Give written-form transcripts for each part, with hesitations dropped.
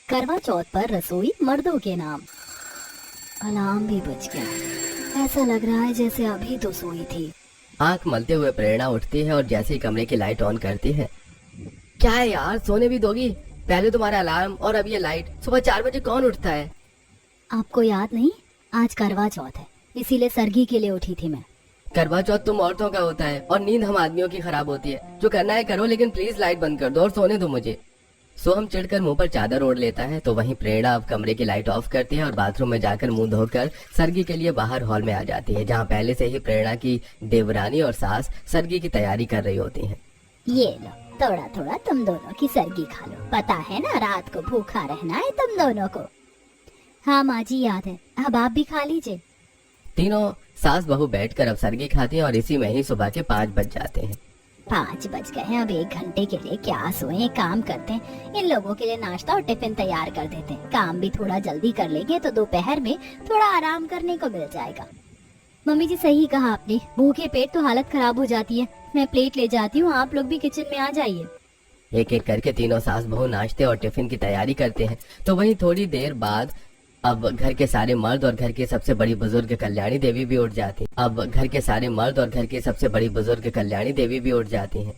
करवा चौथ पर रसोई मर्दों के नाम। अलार्म भी बज गया। ऐसा लग रहा है जैसे अभी तो सोई थी। आंख मलते हुए प्रेरणा उठती है और जैसे ही कमरे की लाइट ऑन करती है। क्या है यार, सोने भी दोगी? पहले तुम्हारा अलार्म और अब ये लाइट। सुबह 4 बजे कौन उठता है? आपको याद नहीं, आज करवा चौथ है, इसीलिए सरगी के लिए उठी थी मैं। करवा चौथ तुम औरतों का होता है और नींद हम आदमियों की खराब होती है। जो करना है करो, लेकिन प्लीज लाइट बंद कर दो और सोने दो मुझे। सोहम चिढ़कर मुंह पर चादर ओढ़ लेता है तो वहीं प्रेरणा अब कमरे की लाइट ऑफ करती है और बाथरूम में जाकर मुंह धोकर सरगी के लिए बाहर हॉल में आ जाती है, जहाँ पहले से ही प्रेरणा की देवरानी और सास सरगी की तैयारी कर रही होती हैं। ये लो, थोड़ा थोड़ा तुम दोनों की सरगी खा लो। पता है ना, रात को भूखा रहना है तुम दोनों को। हाँ माँ जी, याद है। अब आप भी खा लीजिए। तीनों सास बहू बैठकर अब सरगी खाती हैं और इसी में ही सुबह के 5 बज जाते हैं। 5 बज गए हैं, अब 1 घंटे के लिए क्या सोए, काम करते हैं। इन लोगों के लिए नाश्ता और टिफिन तैयार कर देते हैं। काम भी थोड़ा जल्दी कर लेंगे तो दोपहर में थोड़ा आराम करने को मिल जाएगा। मम्मी जी सही कहा आपने, भूखे पेट तो हालत खराब हो जाती है। मैं प्लेट ले जाती हूँ, आप लोग भी किचन में आ जाइए। एक एक करके तीनों सास बहू नाश्ते और टिफिन की तैयारी करते हैं तो वहीं थोड़ी देर बाद अब घर के सारे मर्द और घर की सबसे बड़ी बुजुर्ग कल्याणी देवी भी उठ जाती हैं। अब घर के सारे मर्द और घर की सबसे बड़ी बुजुर्ग कल्याणी देवी भी उठ जाती हैं।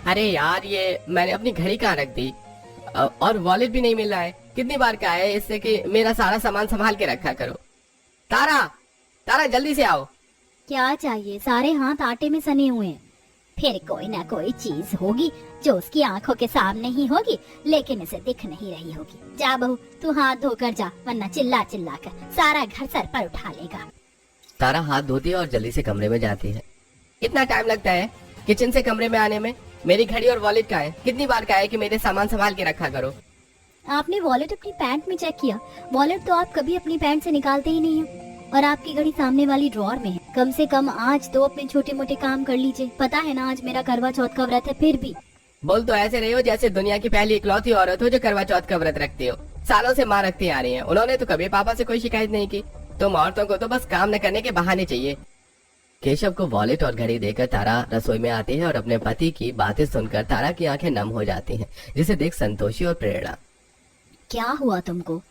अरे यार, ये मैंने अपनी घड़ी कहाँ रख दी और वॉलेट भी नहीं मिल रहा है। कितनी बार कहा है इससे कि मेरा सारा सामान संभाल के रखा करो। तारा, तारा जल्दी से आओ। क्या चाहिए? सारे हाथ आटे में सने हुए हैं। फिर कोई ना कोई चीज होगी जो उसकी आंखों के सामने ही होगी, लेकिन इसे दिख नहीं रही होगी। जा बहू, तू हाथ धोकर जा, वरना चिल्ला चिल्ला कर सारा घर सर पर उठा लेगा। तारा हाथ धोती है और जल्दी से कमरे में जाती है। इतना टाइम लगता है किचन से कमरे में आने में? मेरी घड़ी और वॉलेट कहाँ है? कितनी बार कहा है कि मेरे सामान संभाल के रखा करो। आपने वॉलेट अपनी पैंट में चेक किया? वॉलेट तो आप कभी अपनी पैंट से निकालते ही नहीं है। और आपकी घड़ी सामने वाली ड्रॉअर में है। कम से कम आज तो अपने छोटे मोटे काम कर लीजिए। पता है ना आज मेरा करवा चौथ का व्रत है। फिर भी बोल तो ऐसे रही हो जैसे दुनिया की पहली इकलौती औरत हो जो करवा चौथ का व्रत रखती हो। सालों से माँ रखती आ रही है, उन्होंने तो कभी पापा से कोई शिकायत नहीं की। तुम औरतों को तो बस काम न करने के बहाने चाहिए। केशव को वॉलेट और घड़ी देकर तारा रसोई में आती है और अपने पति की बातें सुनकर तारा की आंखें नम हो जाती हैं, जिसे देख संतोषी और प्रेरणा। क्या हुआ तुमको?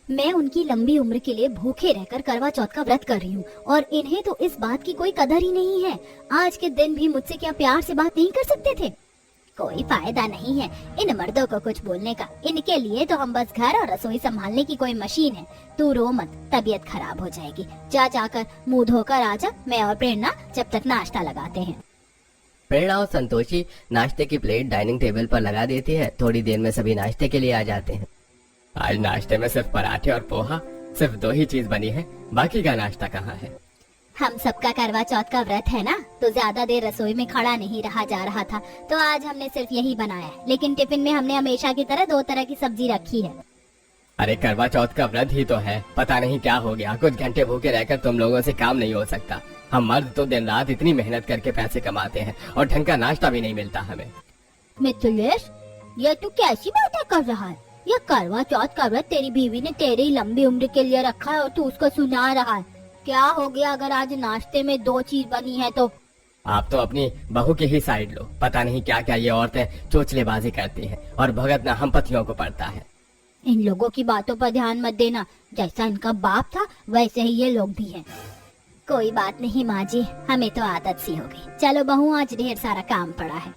मैं उनकी लंबी उम्र के लिए भूखे रहकर करवा चौथ का व्रत कर रही हूँ और इन्हें तो इस बात की कोई कदर ही नहीं है। आज के दिन भी मुझसे क्या प्यार से बात नहीं कर सकते थे? कोई फायदा नहीं है इन मर्दों को कुछ बोलने का। इनके लिए तो हम बस घर और रसोई संभालने की कोई मशीन है। तू रो मत, तबीयत खराब हो जाएगी। जा जाकर मुंह धोकर आजा। मैं और प्रेरणा जब तक नाश्ता लगाते हैं। प्रेरणा और संतोषी नाश्ते की प्लेट डाइनिंग टेबल पर लगा देती है। थोड़ी देर में सभी नाश्ते के लिए आ जाते हैं। आज नाश्ते में सिर्फ पराठे और पोहा, सिर्फ 2 ही चीज बनी है। बाकी का नाश्ता कहाँ है? हम सबका करवा चौथ का व्रत है ना, तो ज्यादा देर रसोई में खड़ा नहीं रहा जा रहा था, तो आज हमने सिर्फ यही बनाया है। लेकिन टिफिन में हमने हमेशा की तरह 2 तरह की सब्जी रखी है। अरे करवा चौथ का व्रत ही तो है, पता नहीं क्या हो गया। कुछ घंटे भूखे रहकर तुम लोगों से काम नहीं हो सकता। हम मर्द तो दिन रात इतनी मेहनत करके पैसे कमाते हैं और ढंग का नाश्ता भी नहीं मिलता हमें। मिथिलेश, ये तू कैसी बातें कर रहा है? ये करवा चौथ का व्रत तेरी बीवी ने तेरी लंबी उम्र के लिए रखा है और तू उसको सुना रहा है। क्या हो गया अगर आज नाश्ते में 2 चीज बनी है तो? आप तो अपनी बहू की ही साइड लो। पता नहीं क्या क्या ये औरतें चोचलेबाजी करती हैं और भगत ना हम पतियों को पड़ता है। इन लोगों की बातों पर ध्यान मत देना। जैसा इनका बाप था वैसे ही ये लोग भी हैं। कोई बात नहीं माँ जी, हमें तो आदत सी हो गई। चलो बहू, आज ढेर सारा काम पड़ा है।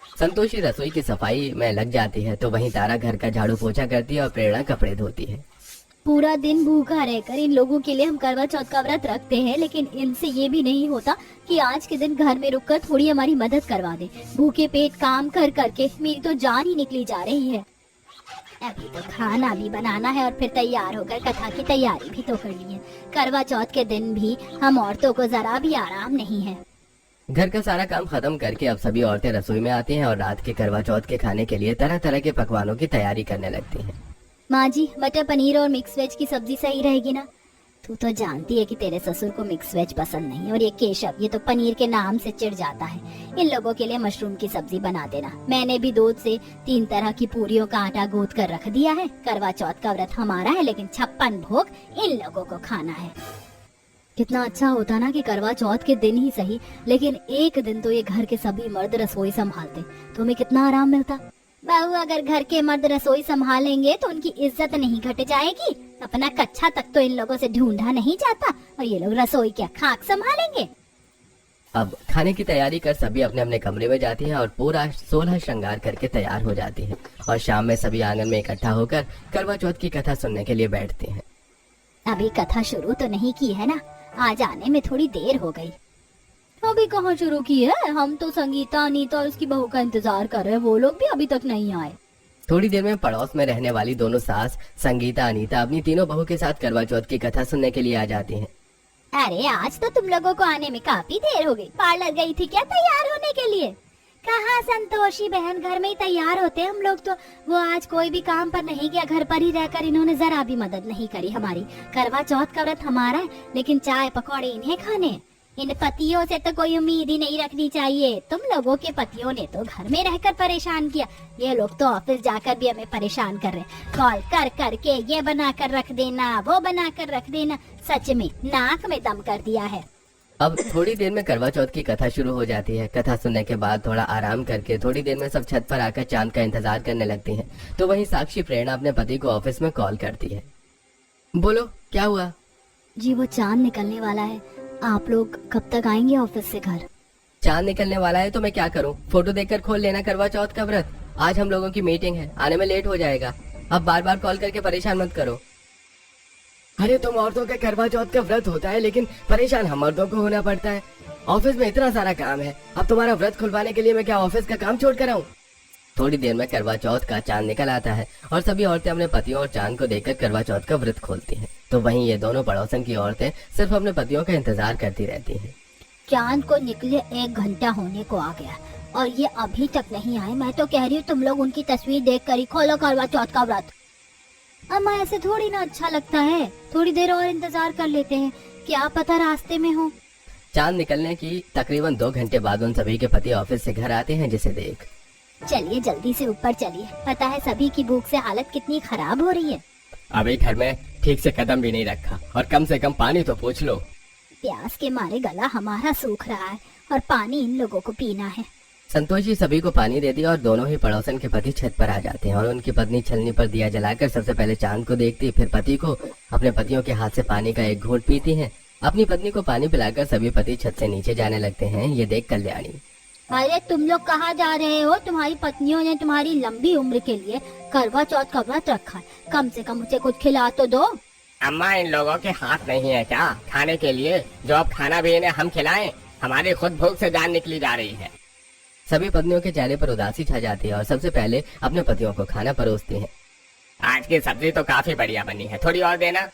संतोषी रसोई की सफाई में लग जाती है तो वहीं तारा घर का झाड़ू पोछा करती है और प्रेरणा कपड़े धोती है। पूरा दिन भूखा रहकर इन लोगों के लिए हम करवा चौथ का व्रत रखते हैं, लेकिन इनसे ये भी नहीं होता कि आज के दिन घर में रुककर थोड़ी हमारी मदद करवा दे। भूखे पेट काम कर करके मेरी तो जान ही निकली जा रही है। अभी तो खाना भी बनाना है और फिर तैयार होकर कथा की तैयारी भी तो करनी है। करवा चौथ के दिन भी हम औरतों को जरा भी आराम नहीं है। घर का सारा काम खत्म करके अब सभी औरतें रसोई में आती हैं और रात के करवा चौथ के खाने के लिए तरह तरह के पकवानों की तैयारी करने लगती हैं। माँ जी, मटर पनीर और मिक्स वेज की सब्जी सही रहेगी ना? तू तो जानती है कि तेरे ससुर को मिक्स वेज पसंद नहीं, और ये केशव ये तो पनीर के नाम से चिढ़ जाता है। इन लोगों के लिए मशरूम की सब्जी बना देना। मैंने भी दूध से 3 तरह की पूरियों का आटा गूंथ कर रख दिया है। करवा चौथ का व्रत हमारा है, लेकिन 56 भोग इन लोगों को खाना है। कितना अच्छा होता ना कि करवा चौथ के दिन ही सही, लेकिन एक दिन तो ये घर के सभी मर्द रसोई संभालते तो हमें कितना आराम मिलता। बहू अगर घर के मर्द रसोई संभालेंगे तो उनकी इज्जत नहीं घट जाएगी। अपना कच्चा तक तो इन लोगों से ढूंढा नहीं जाता और ये लोग रसोई क्या खाक संभालेंगे। अब खाने की तैयारी कर सभी अपने अपने कमरे में जाती हैं और पूरा 16 श्रृंगार करके तैयार हो जाती हैं और शाम में सभी आंगन में इकट्ठा होकर करवा चौथ की कथा सुनने के लिए बैठते हैं। अभी कथा शुरू तो नहीं की है ना, आज आने में थोड़ी देर हो गई। अभी कहाँ शुरू की है, हम तो संगीता अनीता और उसकी बहू का इंतजार कर रहे हैं, वो लोग भी अभी तक नहीं आए। थोड़ी देर में पड़ोस में रहने वाली दोनों सास संगीता अनीता अपनी तीनों बहू के साथ करवा चौथ की कथा सुनने के लिए आ जाती हैं। अरे आज तो तुम लोगों को आने में काफी देर हो गई, पार्लर गई थी क्या तैयार होने के लिए? कहाँ संतोषी बहन, घर में ही तैयार होते हम लोग तो। वो आज कोई भी काम पर नहीं गया, घर पर ही रहकर इन्होंने जरा भी मदद नहीं करी हमारी। करवा चौथ का व्रत हमारा है, लेकिन चाय पकौड़े इन्हें खाने हैं। इन पतियों से तो कोई उम्मीद ही नहीं रखनी चाहिए। तुम लोगों के पतियों ने तो घर में रहकर परेशान किया, ये लोग तो ऑफिस जाकर भी हमें परेशान कर रहे हैं। कॉल कर करके ये बना कर रख देना, वो बना कर रख देना, सच में नाक में दम कर दिया है। अब थोड़ी देर में करवा चौथ की कथा शुरू हो जाती है। कथा सुनने के बाद थोड़ा आराम करके थोड़ी देर में सब छत पर आकर चांद का इंतजार करने लगती हैं। तो वहीं साक्षी प्रेरणा अपने पति को ऑफिस में कॉल करती है। बोलो क्या हुआ? जी वो चांद निकलने वाला है, आप लोग कब तक आएंगे ऑफिस से घर? चांद निकलने वाला है तो मैं क्या करूं? फोटो देखकर खोल लेना करवा चौथ का व्रत। आज हम लोगों की मीटिंग है, आने में लेट हो जाएगा। अब बार बार कॉल करके परेशान मत करो। अरे तुम औरतों का करवा चौथ का व्रत होता है, लेकिन परेशान हम मर्दों को होना पड़ता है। ऑफिस में इतना सारा काम है, अब तुम्हारा व्रत खुलवाने के लिए मैं क्या ऑफिस का काम छोड़ कर आऊं? थोड़ी देर में करवा चौथ का चांद निकल आता है और सभी औरतें अपने पतियों और चांद को देखकर करवा चौथ का व्रत खोलती हैं। तो वहीं ये दोनों पड़ोसन की औरतें सिर्फ अपने पतियों का इंतजार करती रहती हैं। चांद को निकले 1 घंटा होने को आ गया और ये अभी तक नहीं आए। मैं तो कह रही हूँ तुम लोग उनकी तस्वीर देख कर ही खोलो करवा चौथ का व्रत। अम्मा ऐसे थोड़ी ना अच्छा लगता है, थोड़ी देर और इंतजार कर लेते हैं, क्या पता रास्ते में हो। चांद निकलने की तकरीबन 2 घंटे बाद उन सभी के पति ऑफिस से घर आते हैं, जिसे देख चलिए जल्दी से ऊपर चलिए, पता है सभी की भूख से हालत कितनी खराब हो रही है। अभी घर में ठीक से कदम भी नहीं रखा और कम से कम पानी तो पूछ लो। प्यास के मारे गला हमारा सूख रहा है और पानी इन लोगों को पीना है। संतोषी सभी को पानी दे दिया और दोनों ही पड़ोसन के पति छत पर आ जाते हैं और उनकी पत्नी छलनी पर दिया जलाकर सबसे पहले चांद को देखती, फिर पति को। अपने पतियों के हाथ से पानी का एक घूंट पीती हैं। अपनी पत्नी को पानी पिलाकर सभी पति छत से नीचे जाने लगते हैं। ये देख कल्याणी, अरे तुम लोग कहाँ जा रहे हो? तुम्हारी पत्नियों ने तुम्हारी लंबी उम्र के लिए करवा चौथ का व्रत रखा है, कम से कम मुझे कुछ खिला तो दो। अम्मा इन लोगों के हाथ नहीं है क्या खाने के लिए? जो अब खाना भी इन्हें हम खिलाएं? हमारी खुद भूख से जान निकली जा रही है। सभी पत्नियों के चेहरे पर उदासी छा जाती है और सबसे पहले अपने पतियों को खाना परोसती हैं। आज की सब्जी तो काफी बढ़िया बनी है, थोड़ी और देना।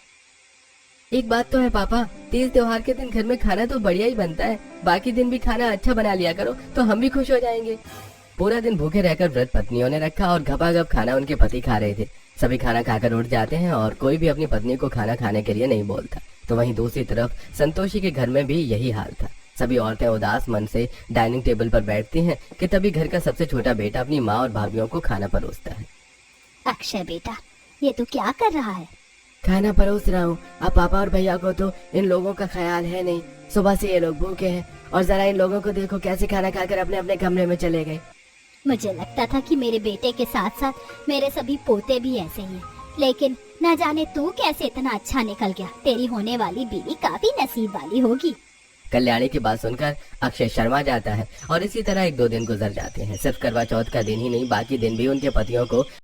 एक बात तो है पापा, तीज त्योहार के दिन घर में खाना तो बढ़िया ही बनता है, बाकी दिन भी खाना अच्छा बना लिया करो तो हम भी खुश हो जाएंगे। पूरा दिन भूखे रहकर व्रत पत्नियों ने रखा और घपाघप खाना उनके पति खा रहे थे। सभी खाना खाकर उठ जाते हैं और कोई भी अपनी पत्नी को खाना खाने के लिए नहीं बोलता। तो वहीं दूसरी तरफ संतोषी के घर में भी यही हाल था। सभी औरतें उदास मन से डाइनिंग टेबल पर बैठती हैं कि तभी घर का सबसे छोटा बेटा अपनी माँ और भाभीियों को खाना परोसता है। अक्षय बेटा, ये तू क्या कर रहा है? खाना परोस रहा हूँ। अब पापा और भैया को तो इन लोगों का ख्याल है नहीं, सुबह से ये लोग भूखे हैं और जरा इन लोगों को देखो कैसे खाना खाकर अपने अपने कमरे में चले गए। मुझे लगता था कि मेरे बेटे के साथ साथ मेरे सभी पोते भी ऐसे ही हैं, लेकिन न जाने तू कैसे इतना अच्छा निकल गया। तेरी होने वाली बीवी काफी नसीब वाली होगी। कल्याणी की बात सुनकर अक्षय शर्मा जाता है और इसी तरह 1-2 दिन गुजर जाते हैं। सिर्फ करवा चौथ का दिन ही नहीं, बाकी दिन भी उनके पतियों को